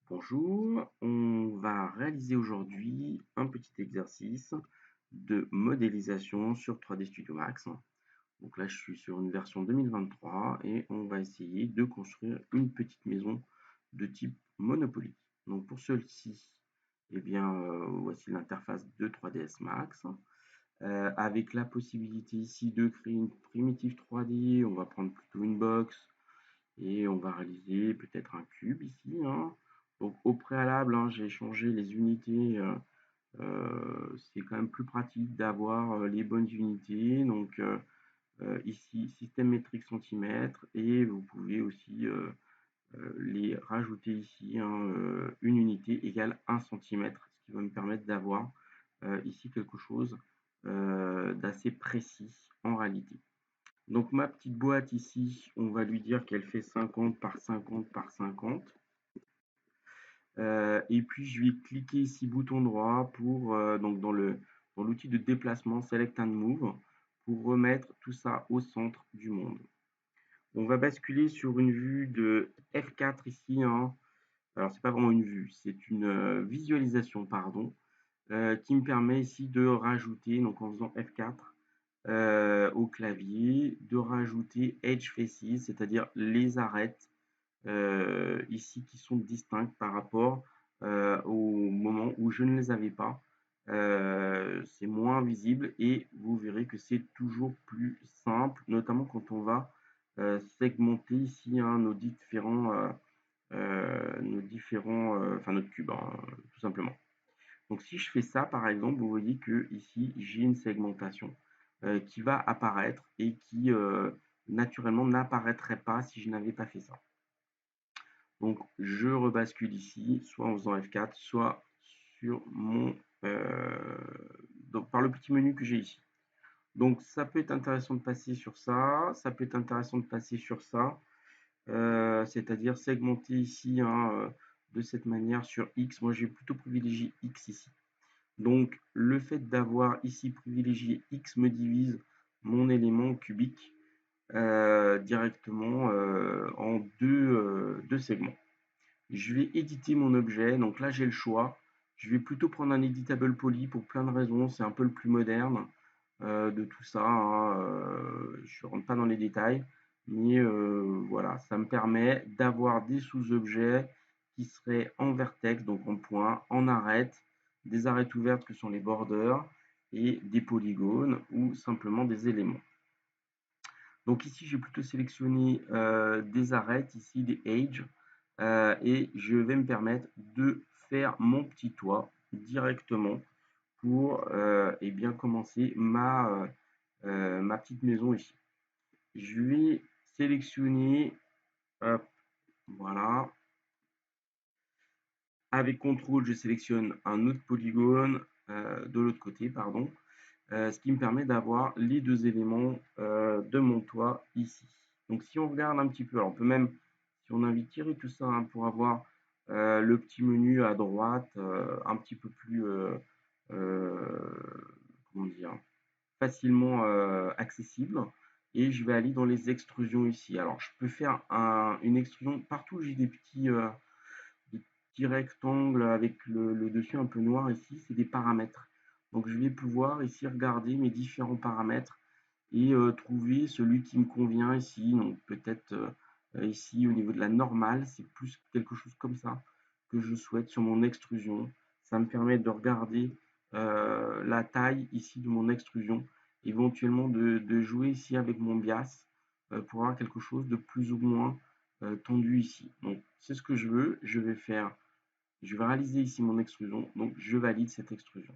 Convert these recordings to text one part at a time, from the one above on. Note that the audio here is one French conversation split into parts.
Bonjour, on va réaliser aujourd'hui un petit exercice de modélisation sur 3D Studio Max. Donc là, je suis sur une version 2023 et on va essayer de construire une petite maison de type Monopoly. Donc pour celle-ci, voici l'interface de 3ds Max avec la possibilité ici de créer une primitive 3D. On va prendre plutôt une box et on va réaliser peut-être un cube ici, hein. Donc au préalable, hein, j'ai changé les unités. C'est quand même plus pratique d'avoir les bonnes unités. Donc ici, système métrique centimètre. Et vous pouvez aussi les rajouter ici, hein, une unité égale 1 centimètre, ce qui va me permettre d'avoir ici quelque chose d'assez précis en réalité. Donc ma petite boîte ici, on va lui dire qu'elle fait 50 par 50 par 50. Et puis je vais cliquer ici bouton droit pour donc dans l'outil de déplacement Select and Move pour remettre tout ça au centre du monde. On va basculer sur une vue de F4 ici, hein. Alors c'est pas vraiment une vue, c'est une visualisation, pardon, qui me permet ici de rajouter, donc en faisant F4 au clavier, de rajouter Edge Faces, c'est-à-dire les arêtes ici qui sont distinctes par rapport au moment où je ne les avais pas. C'est moins visible et vous verrez que c'est toujours plus simple, notamment quand on va segmenter ici, hein, enfin notre cube, hein, tout simplement. Donc si je fais ça, par exemple, vous voyez que ici j'ai une segmentation qui va apparaître et qui naturellement n'apparaîtrait pas si je n'avais pas fait ça. Donc je rebascule ici, soit en faisant F4, soit sur mon donc par le petit menu que j'ai ici. Donc ça peut être intéressant de passer sur ça, ça peut être intéressant de passer sur ça, c'est-à-dire segmenter ici, hein, de cette manière sur X. Moi j'ai plutôt privilégié X ici. Donc le fait d'avoir ici privilégié X me divise mon élément cubique directement en deux segments. Je vais éditer mon objet, donc là j'ai le choix. Je vais plutôt prendre un editable poly pour plein de raisons, c'est un peu le plus moderne de tout ça, hein. Je ne rentre pas dans les détails, mais voilà, ça me permet d'avoir des sous-objets qui seraient en vertex, donc en point, en arête, des arêtes ouvertes que sont les borders, et des polygones ou simplement des éléments. Donc ici, j'ai plutôt sélectionné des arêtes, ici des edges, et je vais me permettre de faire mon petit toit directement pour bien commencer ma petite maison ici. Je vais sélectionner, hop, voilà. Avec CTRL, je sélectionne un autre polygone de l'autre côté, pardon. Ce qui me permet d'avoir les deux éléments de mon toit ici. Donc si on regarde un petit peu, alors on peut même, si on a envie de tirer tout ça, hein, pour avoir le petit menu à droite un petit peu plus, comment dire, facilement accessible. Et je vais aller dans les extrusions ici. Alors je peux faire une extrusion partout où j'ai des petits rectangles avec le dessus un peu noir ici, c'est des paramètres. Donc je vais pouvoir ici regarder mes différents paramètres et trouver celui qui me convient ici. Donc peut-être ici au niveau de la normale, c'est plus quelque chose comme ça que je souhaite sur mon extrusion. Ça me permet de regarder la taille ici de mon extrusion, éventuellement de jouer ici avec mon bias pour avoir quelque chose de plus ou moins tendu ici. Donc c'est ce que je veux. Je vais réaliser ici mon extrusion, donc je valide cette extrusion.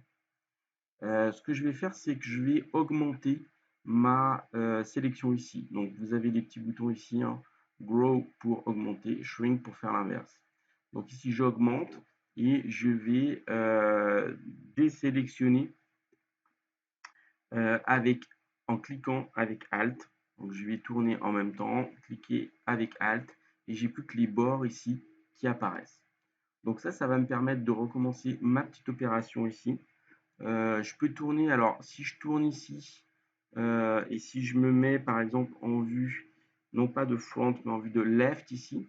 Ce que je vais faire, c'est que je vais augmenter ma sélection ici. Donc vous avez des petits boutons ici, hein, Grow pour augmenter, Shrink pour faire l'inverse. Donc ici j'augmente et je vais désélectionner en cliquant avec Alt. Donc je vais tourner en même temps, cliquer avec Alt et j'ai plus que les bords ici qui apparaissent. Donc ça va me permettre de recommencer ma petite opération ici. Je peux tourner, alors si je tourne ici, et si je me mets par exemple en vue, non pas de front, mais en vue de left ici,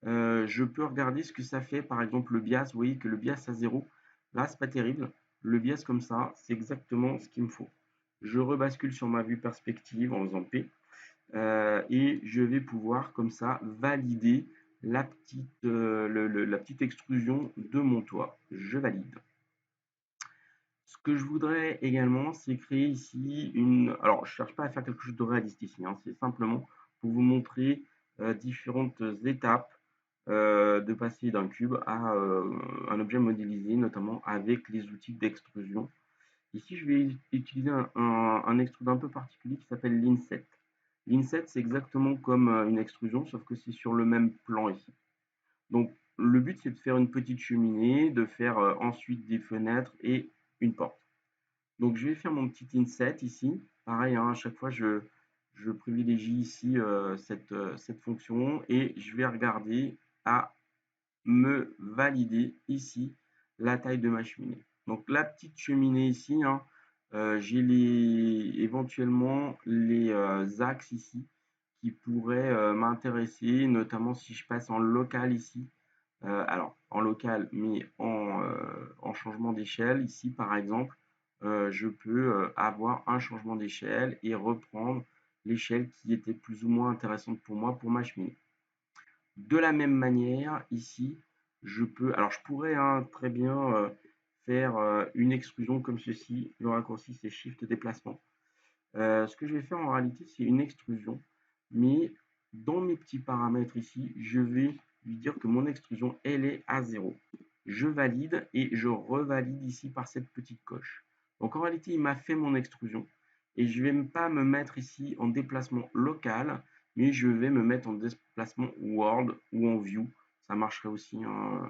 Je peux regarder ce que ça fait, par exemple le bias, vous voyez que le bias à 0, là c'est pas terrible. Le bias comme ça, c'est exactement ce qu'il me faut. Je rebascule sur ma vue perspective en faisant P et je vais pouvoir comme ça valider la petite extrusion de mon toit. Je valide. Ce que je voudrais également, c'est créer ici une... Alors, je ne cherche pas à faire quelque chose de réaliste ici, hein, c'est simplement pour vous montrer différentes étapes de passer d'un cube à un objet modélisé, notamment avec les outils d'extrusion. Ici, je vais utiliser un extrude un peu particulier qui s'appelle l'Inset. L'Inset, c'est exactement comme une extrusion, sauf que c'est sur le même plan ici. Donc, le but, c'est de faire une petite cheminée, de faire ensuite des fenêtres et une porte. Donc, je vais faire mon petit inset ici. Pareil, hein, à chaque fois, je privilégie ici cette fonction et je vais regarder à me valider ici la taille de ma cheminée. Donc, la petite cheminée ici, hein, j'ai éventuellement les axes ici qui pourraient m'intéresser, notamment si je passe en local ici. Alors, en local, mais en changement d'échelle, ici par exemple, je peux avoir un changement d'échelle et reprendre l'échelle qui était plus ou moins intéressante pour moi pour ma cheminée. De la même manière, ici, alors je pourrais hein, très bien faire une extrusion comme ceci. Le raccourci, c'est Shift déplacement. Ce que je vais faire en réalité, c'est une extrusion, mais dans mes petits paramètres ici, je vais lui dire que mon extrusion, elle est à 0. Je valide et je revalide ici par cette petite coche. Donc en réalité, il m'a fait mon extrusion et je ne vais pas me mettre ici en déplacement local, mais je vais me mettre en déplacement World ou en View. Ça marcherait aussi hein,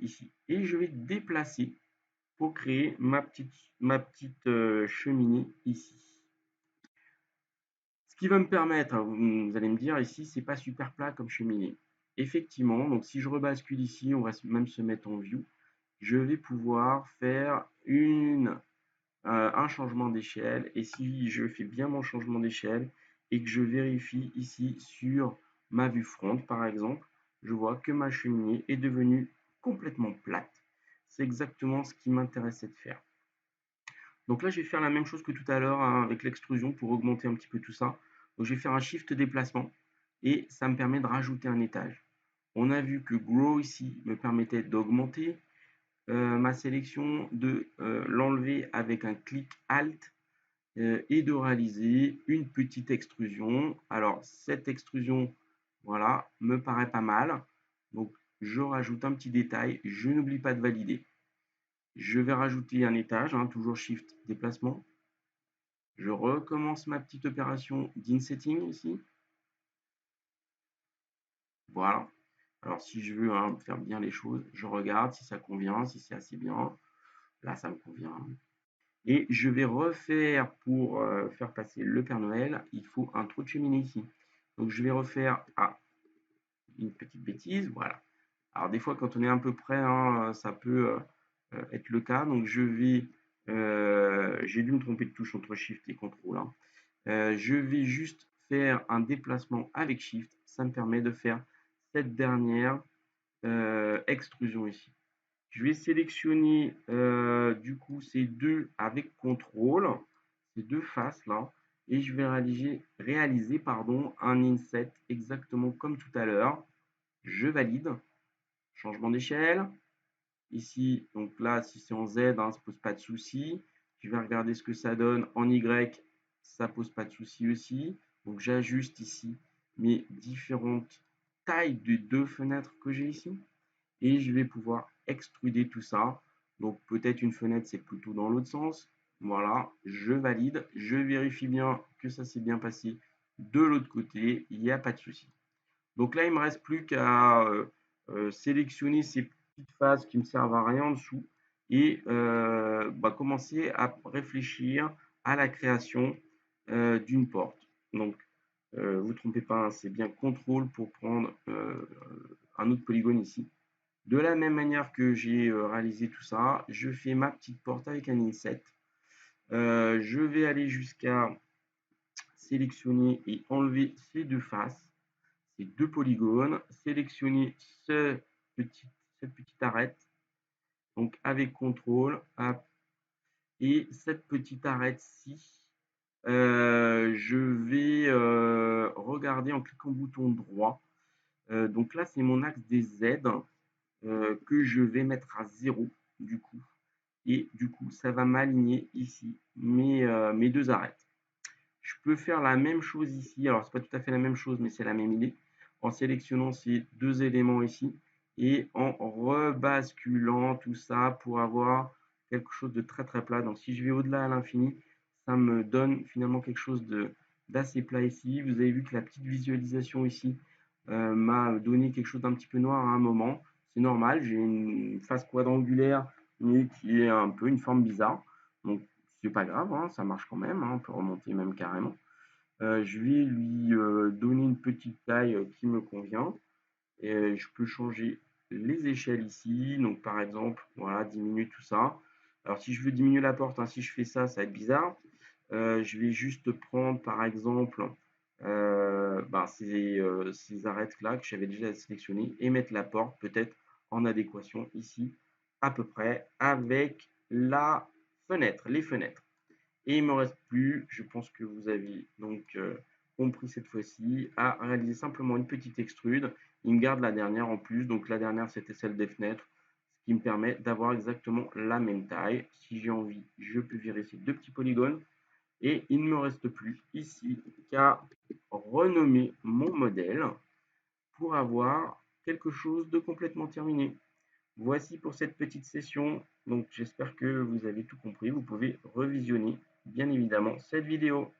ici. Et je vais déplacer pour créer ma petite cheminée ici. Ce qui va me permettre, vous allez me dire ici, c'est pas super plat comme cheminée. Effectivement, donc si je rebascule ici, on va même se mettre en view, je vais pouvoir faire un changement d'échelle. Et si je fais bien mon changement d'échelle et que je vérifie ici sur ma vue front, par exemple, je vois que ma cheminée est devenue complètement plate. C'est exactement ce qui m'intéressait de faire. Donc là, je vais faire la même chose que tout à l'heure hein, avec l'extrusion pour augmenter un petit peu tout ça. Donc je vais faire un shift déplacement et ça me permet de rajouter un étage. On a vu que Grow ici me permettait d'augmenter ma sélection, de l'enlever avec un clic Alt et de réaliser une petite extrusion. Alors cette extrusion, voilà, me paraît pas mal. Donc je rajoute un petit détail, je n'oublie pas de valider. Je vais rajouter un étage, hein, toujours Shift déplacement. Je recommence ma petite opération d'insetting ici. Voilà. Alors si je veux hein, faire bien les choses, je regarde si ça convient, si c'est assez bien. Là, ça me convient. Et je vais refaire pour faire passer le Père Noël, il faut un trou de cheminée ici. Donc je vais refaire une petite bêtise, voilà. Alors des fois quand on est un peu près, hein, ça peut être le cas. Donc j'ai dû me tromper de touche entre Shift et CTRL. Hein. Je vais juste faire un déplacement avec Shift. Ça me permet de faire cette dernière extrusion ici. Je vais sélectionner du coup ces deux avec CTRL, ces deux faces là, et je vais réaliser pardon, un inset exactement comme tout à l'heure. Je valide. Changement d'échelle. Ici, donc là, si c'est en Z, hein, ça ne pose pas de souci. Je vais regarder ce que ça donne en Y, ça ne pose pas de souci aussi. Donc j'ajuste ici mes différentes tailles de deux fenêtres que j'ai ici. Et je vais pouvoir extruder tout ça. Donc peut-être une fenêtre, c'est plutôt dans l'autre sens. Voilà, je valide. Je vérifie bien que ça s'est bien passé de l'autre côté. Il n'y a pas de souci. Donc là, il ne me reste plus qu'à sélectionner ces petites phases qui ne me servent à rien en dessous et commencer à réfléchir à la création d'une porte. Donc, vous ne vous trompez pas, hein, c'est bien CTRL pour prendre un autre polygone ici. De la même manière que j'ai réalisé tout ça, je fais ma petite porte avec un inset. Je vais aller jusqu'à sélectionner et enlever ces deux faces. ces deux polygones, sélectionner cette petite arête, donc avec CTRL, et cette petite arête-ci, je vais regarder en cliquant bouton droit. Donc là, c'est mon axe des Z que je vais mettre à 0 du coup. Et du coup, ça va m'aligner ici mes deux arêtes. Je peux faire la même chose ici. Alors, c'est pas tout à fait la même chose, mais c'est la même idée. En sélectionnant ces deux éléments ici et en rebasculant tout ça pour avoir quelque chose de très très plat. Donc, si je vais au-delà à l'infini, ça me donne finalement quelque chose d'assez plat ici. Vous avez vu que la petite visualisation ici m'a donné quelque chose d'un petit peu noir à un moment. C'est normal, j'ai une face quadrangulaire mais qui est un peu une forme bizarre. Donc, c'est pas grave, hein, ça marche quand même, hein, on peut remonter même carrément. Je vais lui donner une petite taille qui me convient. Et je peux changer les échelles ici. Donc par exemple, voilà, diminuer tout ça. Alors si je veux diminuer la porte, hein, si je fais ça, ça va être bizarre. Je vais juste prendre par exemple ces arêtes-là que j'avais déjà sélectionnées et mettre la porte peut-être en adéquation ici à peu près avec la fenêtre, les fenêtres. Et il ne me reste plus, je pense que vous avez donc compris cette fois-ci, à réaliser simplement une petite extrude. Il me garde la dernière en plus, donc la dernière c'était celle des fenêtres, ce qui me permet d'avoir exactement la même taille. Si j'ai envie, je peux virer ces deux petits polygones. Et il ne me reste plus ici qu'à renommer mon modèle pour avoir quelque chose de complètement terminé. Voici pour cette petite session. Donc j'espère que vous avez tout compris. Vous pouvez revisionner bien évidemment cette vidéo.